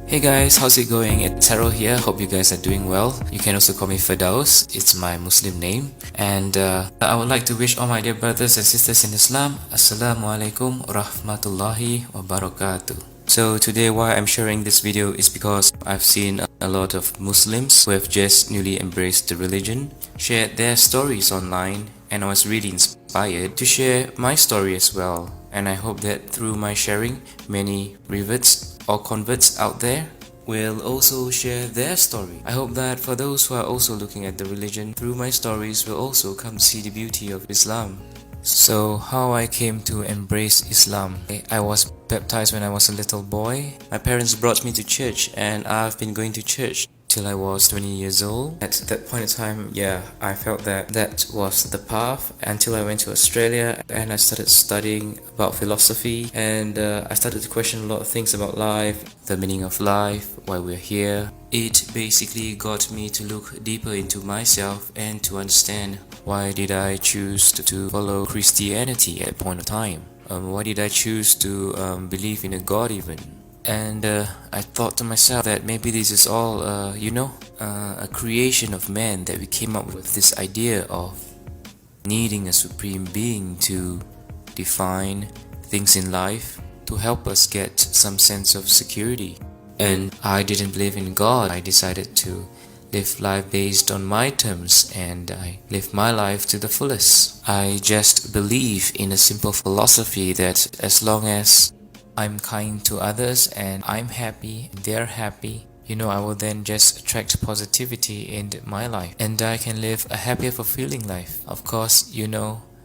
Hey guys, how's it going? It's Harold here. Hope you guys are doing well. You can also call me Firdaus. It's my Muslim name. And I would like to wish all my dear brothers and sisters in Islam, Assalamu alaikum rahmatullahi wa barakatuh. So today why I'm sharing this video is because I've seen a lot of Muslims who have just newly embraced the religion shared their stories online, and I was really inspired to share my story as well. And I hope that through my sharing, many reverts or converts out there will also share their story. I hope that for those who are also looking at the religion through my stories will also come to see the beauty of Islam. So how I came to embrace Islam. I was baptized when I was a little boy. My parents brought me to church, and I've been going to church till I was 20 years old. At that point in time, I felt that that was the path until I went to Australia and I started studying about philosophy, and I started to question a lot of things about life, the meaning of life, why we're here. It basically got me to look deeper into myself and to understand why did I choose to follow Christianity at a point of time. Why did I choose to believe in a God even? And I thought to myself that maybe this is all, a creation of man, that we came up with this idea of needing a supreme being to define things in life, to help us get some sense of security. And I didn't believe in God. I decided to live life based on my terms, and I live my life to the fullest. I just believe in a simple philosophy that as long as I'm kind to others and I'm happy, they're happy, I will then just attract positivity in my life, and I can live a happier, fulfilling life. Of course,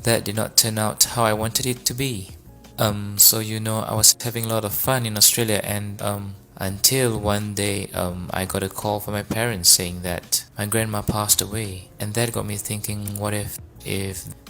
that did not turn out how I wanted it to be. I was having a lot of fun in Australia, and until one day I got a call from my parents saying that my grandma passed away, and that got me thinking, what if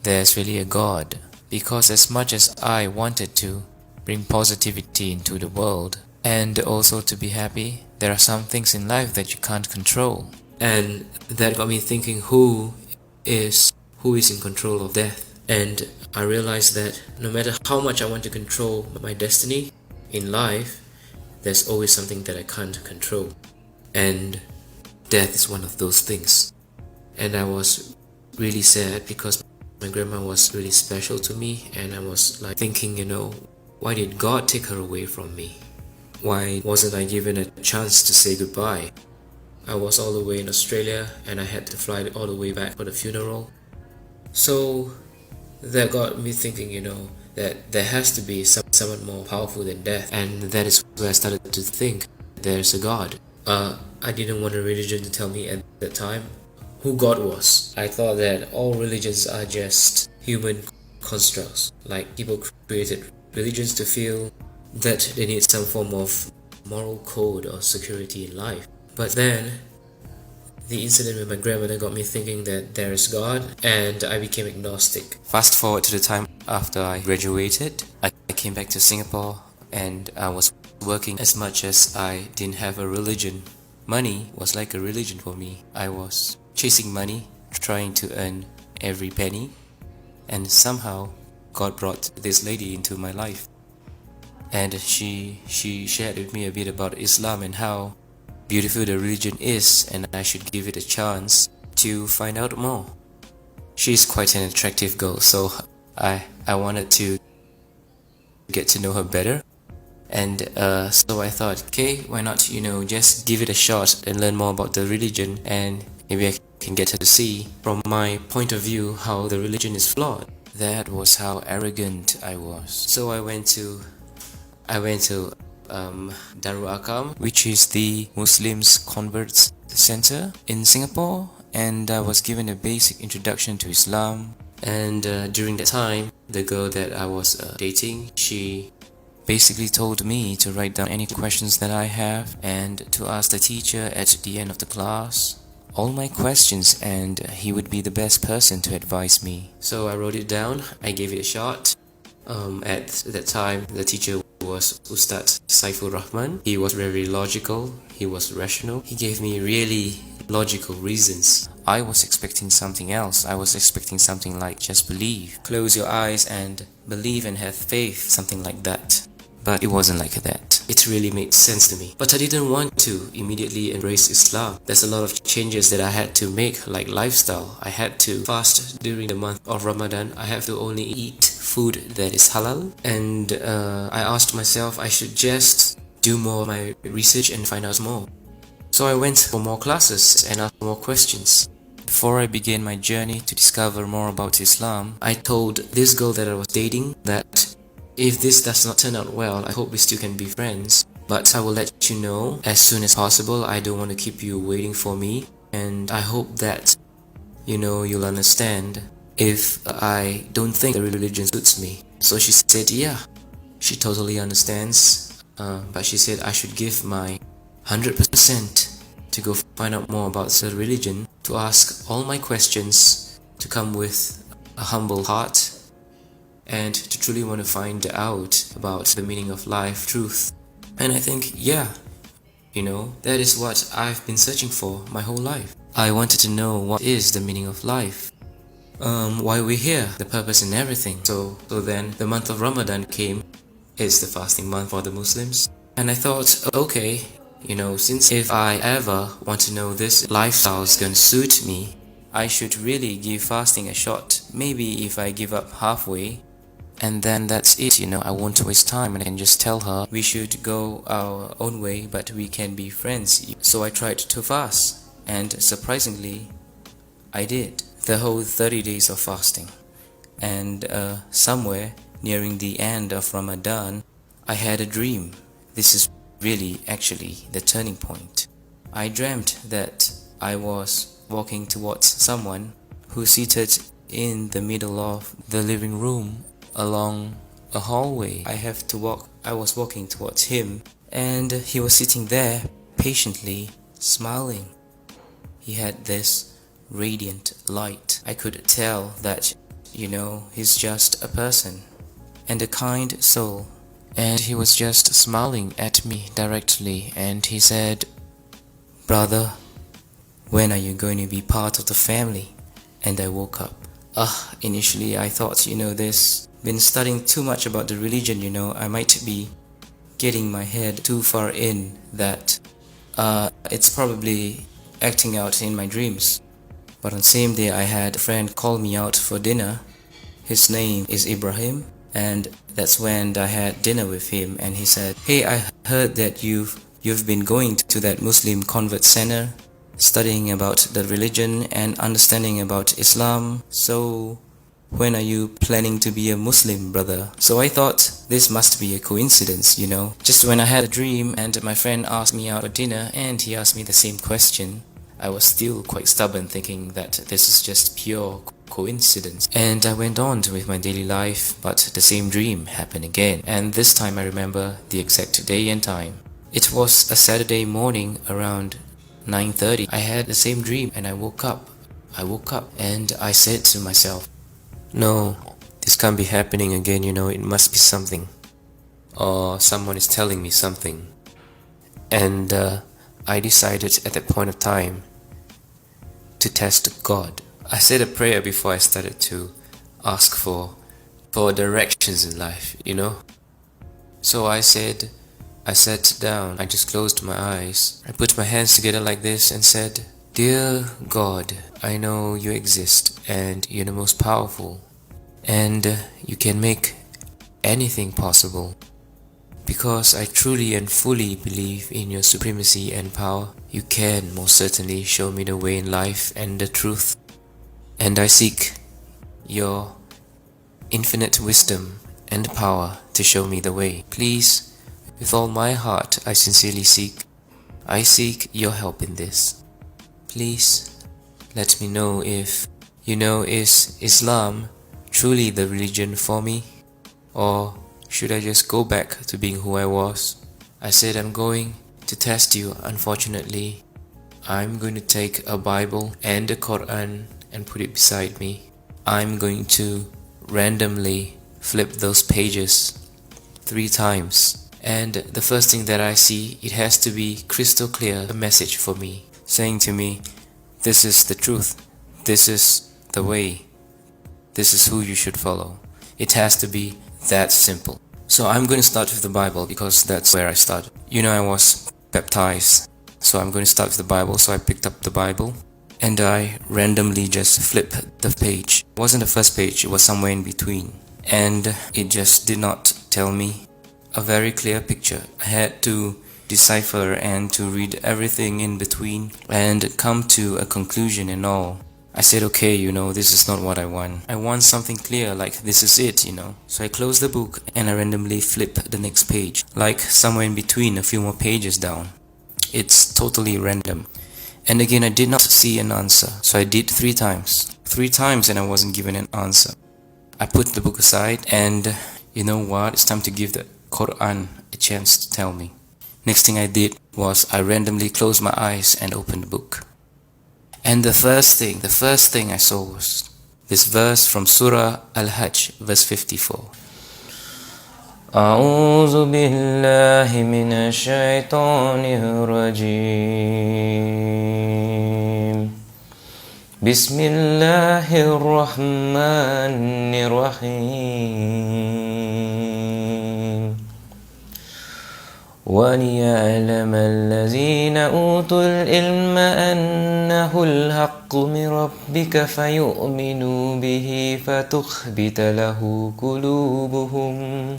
there's really a God? Because as much as I wanted to bring positivity into the world and also to be happy, there are some things in life that you can't control. And that got me thinking, who is in control of death? And I realized that no matter how much I want to control my destiny in life, there's always something that I can't control, and death is one of those things. And I was really sad because my grandma was really special to me, and I was like thinking, why did God take her away from me? Why wasn't I given a chance to say goodbye? I was all the way in Australia, and I had to fly all the way back for the funeral. So that got me thinking, that there has to be someone more powerful than death. And that is where I started to think there's a God. I didn't want a religion to tell me at that time who God was. I thought that all religions are just human constructs, like people created religions to feel that they need some form of moral code or security in life. But then the incident with my grandmother got me thinking that there is God, and I became agnostic. Fast forward to the time after I graduated, I came back to Singapore, and I was working. As much as I didn't have a religion, money was like a religion for me. I was chasing money, trying to earn every penny, and somehow God brought this lady into my life. And she shared with me a bit about Islam and how beautiful the religion is, and I should give it a chance to find out more. She's quite an attractive girl, so I wanted to get to know her better. And so I thought, okay, why not, just give it a shot and learn more about the religion, and maybe I can get her to see from my point of view how the religion is flawed. That was how arrogant I was. So I went to Darul Akam, which is the Muslims Converts Center in Singapore, and I was given a basic introduction to Islam. And during that time, the girl that I was dating, she basically told me to write down any questions that I have and to ask the teacher at the end of the class all my questions, and he would be the best person to advise me. So I wrote it down, I gave it a shot. At that time, the teacher was Ustad Saiful Rahman. He was very logical, he was rational, he gave me really logical reasons. I was expecting something else. I was expecting something like just believe, close your eyes and believe and have faith, something like that. But it wasn't like that. it really made sense to me. But I didn't want to immediately embrace Islam. There's a lot of changes that I had to make, like lifestyle. I had to fast during the month of Ramadan. I have to only eat food that is halal. And I asked myself I should just do more of my research and find out more. So I went for more classes and asked more questions. Before I began my journey to discover more about Islam, I told this girl that I was dating that if this does not turn out well, I hope we still can be friends. But I will let you know as soon as possible. I don't want to keep you waiting for me. And I hope that, you'll understand if I don't think the religion suits me. So she said, yeah, she totally understands. But she said I should give my 100% to go find out more about the religion, to ask all my questions, to come with a humble heart, and to truly want to find out about the meaning of life, truth. And I think, yeah, that is what I've been searching for my whole life. I wanted to know what is the meaning of life, why we're here, the purpose and everything. So then the month of Ramadan came. It's the fasting month for the Muslims. And I thought, okay, since if I ever want to know this lifestyle is gonna suit me, I should really give fasting a shot. Maybe if I give up halfway, and then that's it, I won't waste time and I can just tell her we should go our own way, but we can be friends. So I tried to fast, and surprisingly, I did the whole 30 days of fasting. And somewhere nearing the end of Ramadan, I had a dream. This is really actually the turning point. I dreamt that I was walking towards someone who seated in the middle of the living room along a hallway. I was walking towards him, and he was sitting there patiently smiling. He had this radiant light. I could tell that, he's just a person and a kind soul. And he was just smiling at me directly, and he said, "Brother, when are you going to be part of the family?" And I woke up. Initially I thought, this been studying too much about the religion, I might be getting my head too far in that it's probably acting out in my dreams. But on the same day I had a friend call me out for dinner. His name is Ibrahim. And that's when I had dinner with him, and he said, "Hey, I heard that you've been going to that Muslim convert center, studying about the religion and understanding about Islam. So when are you planning to be a Muslim, brother?" So I thought this must be a coincidence, Just when I had a dream and my friend asked me out for dinner and he asked me the same question, I was still quite stubborn, thinking that this is just pure coincidence. And I went on with my daily life, but the same dream happened again. And this time I remember the exact day and time. It was a Saturday morning around 9:30. I had the same dream and I woke up and I said to myself, "No, this can't be happening again, it must be something. Or someone is telling me something." And I decided at that point of time to test God. I said a prayer before I started to ask for directions in life, So I sat down, I just closed my eyes. I put my hands together like this and said, "Dear God, I know you exist and you're the most powerful. And you can make anything possible. Because I truly and fully believe in your supremacy and power, you can most certainly show me the way in life and the truth. And I seek your infinite wisdom and power to show me the way. Please, with all my heart, I sincerely seek your help in this. Please, let me know if, is Islam truly the religion for me? Or should I just go back to being who I was?" I said, "I'm going to test you. Unfortunately, I'm going to take a Bible and a Quran and put it beside me. I'm going to randomly flip those pages 3 times. And the first thing that I see, it has to be crystal clear, a message for me, saying to me, this is the truth, this is the way, this is who you should follow. It has to be that simple." So I'm going to start with the Bible because that's where I started. I was baptized, so I'm going to start with the Bible. So I picked up the Bible and I randomly just flipped the page. It wasn't the first page, it was somewhere in between. And it just did not tell me a very clear picture. I had to decipher and to read everything in between and come to a conclusion and all. I said, okay, this is not what I want. I want something clear, like this is it. So I closed the book and I randomly flipped the next page, like somewhere in between, a few more pages down. It's totally random. And again, I did not see an answer. So I did 3 times. 3 times and I wasn't given an answer. I put the book aside and you know what? It's time to give the Quran a chance to tell me. Next thing I did was I randomly closed my eyes and opened the book. And the first thing I saw was this verse from Surah Al-Hajj, verse 54. أعوذ بالله من الشيطان الرجيم بسم الله الرحمن الرحيم وليعلم الذين أوتوا العلم أنه الحق من ربك فيؤمنوا به فتخبت له قلوبهم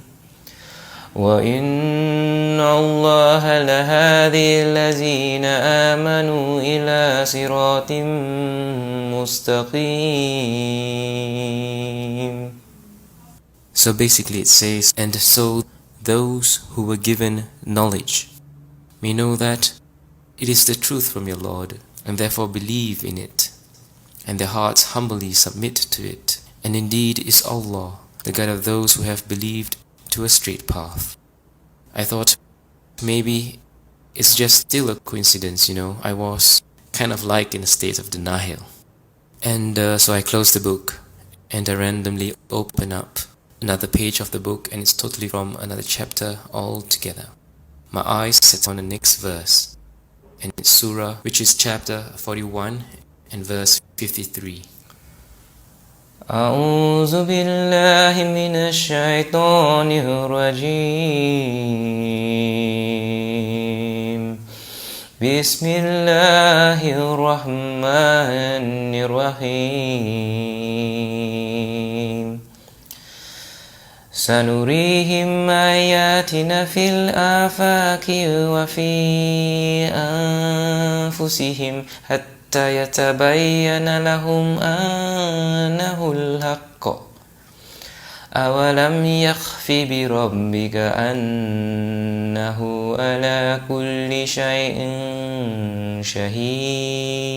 وإن الله لهادي الذين آمنوا إلى صراط مستقيم. So basically it says, and so those who were given knowledge may know that it is the truth from your Lord, and therefore believe in it, and their hearts humbly submit to it. And indeed is Allah, the guide of those who have believed to a straight path. I thought maybe it's just still a coincidence, I was kind of like in a state of denial. And so I closed the book and I randomly opened up another page of the book, and it's totally from another chapter altogether. My eyes set on the next verse, and it's Surah, which is chapter 41 and verse 53. أعوذ بالله من الشيطان الرجيم بسم الله الرحمن الرحيم سنريهم آياتنا في الآفاق وفي أنفسهم حتى يتبين لهم أنه الحق أولم يخف بربك أنه على كل شيء شهيد.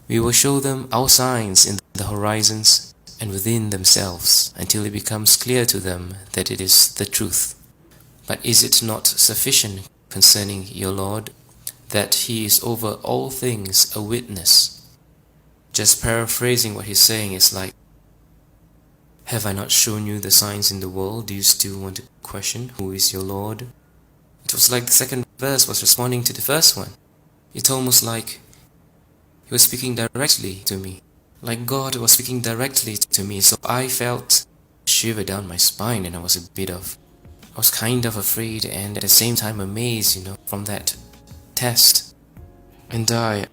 We will show them our signs in the horizons and within themselves until it becomes clear to them that it is the truth. But is it not sufficient concerning your Lord that He is over all things a witness? Just paraphrasing what he's saying is like, have I not shown you the signs in the world? Do you still want to question who is your Lord? It was like the second verse was responding to the first one. It's almost like He was speaking directly to me, like God was speaking directly to me. So I felt a shiver down my spine, and I was kind of afraid and at the same time amazed, from that test. And I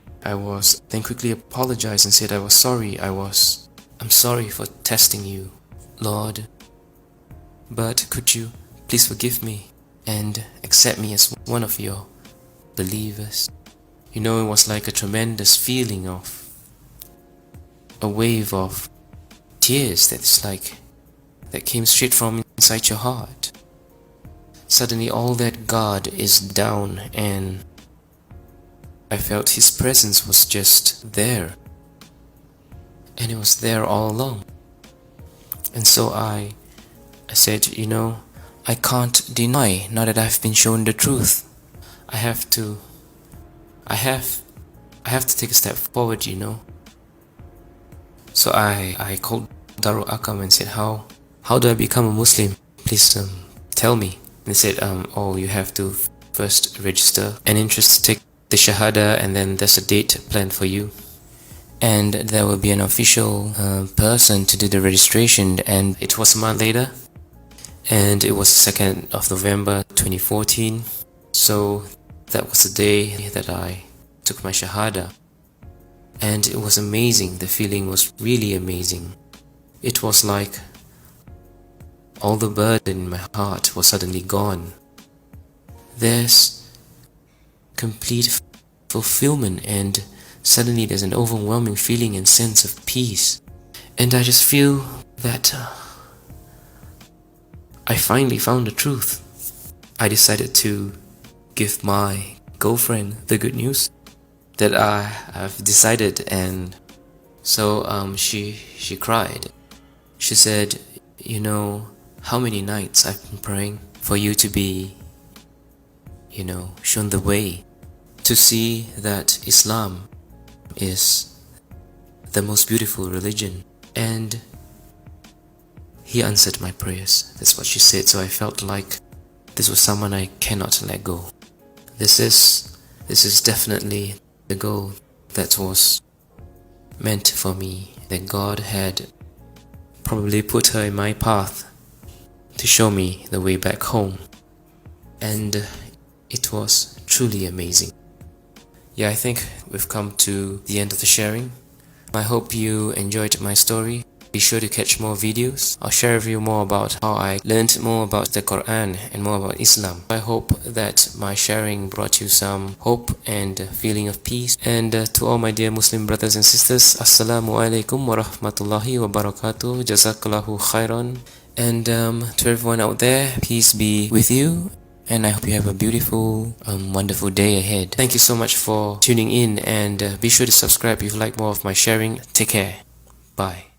then quickly apologized and said I was sorry. I'm sorry for testing you, Lord. But could you please forgive me and accept me as one of your believers? It was like a tremendous feeling of a wave of tears that came straight from inside your heart. Suddenly all that guard is down, and I felt His presence was just there, and it was there all along. And so I said, I can't deny now that I've been shown the truth. I have to take a step forward, So I called Darul Akam and said, how do I become a Muslim? Please tell me. They said, you have to first register an interest to take the Shahada, and then there's a date planned for you. and there will be an official person to do the registration, and it was a month later, and it was 2nd of November 2014. So that was the day that I took my Shahada, and it was amazing. The feeling was really amazing. It was like all the burden in my heart was suddenly gone. There's complete fulfillment, and suddenly there's an overwhelming feeling and sense of peace. And I just feel that I finally found the truth. I decided to give my girlfriend the good news that I have decided, and so she cried. She said, you know how many nights I've been praying for you to be, shown the way, to see that Islam is the most beautiful religion, and he answered my prayers. That's what she said. So I felt like this was someone I cannot let go. This is definitely the goal that was meant for me, that God had probably put her in my path to show me the way back home, and it was truly amazing. Yeah, I think we've come to the end of the sharing. I hope you enjoyed my story. Be sure to catch more videos. I'll share with you more about how I learned more about the Quran and more about Islam. I hope that my sharing brought you some hope and feeling of peace. And to all my dear Muslim brothers and sisters, Assalamu alaikum wa rahmatullahi wa barakatuh. Jazakallahu khairan. And to everyone out there, peace be with you. And I hope you have a beautiful, wonderful day ahead. Thank you so much for tuning in, and be sure to subscribe if you like more of my sharing. Take care. Bye.